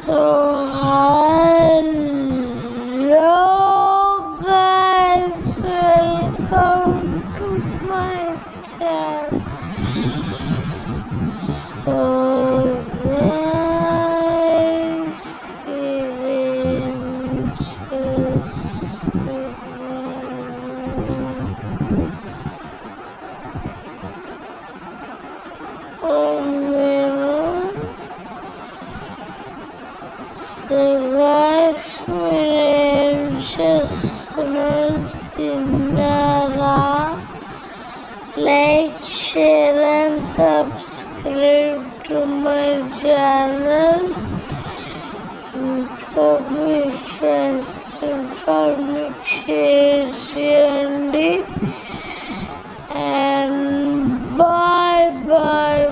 So hello guys, welcome to my channel. So guys, మీరు చేస్తున్నారా? Like, share and subscribe to my channel. ఇంకా మీ friends and ఫ్యామిలీకి share చేయండి. And bye bye.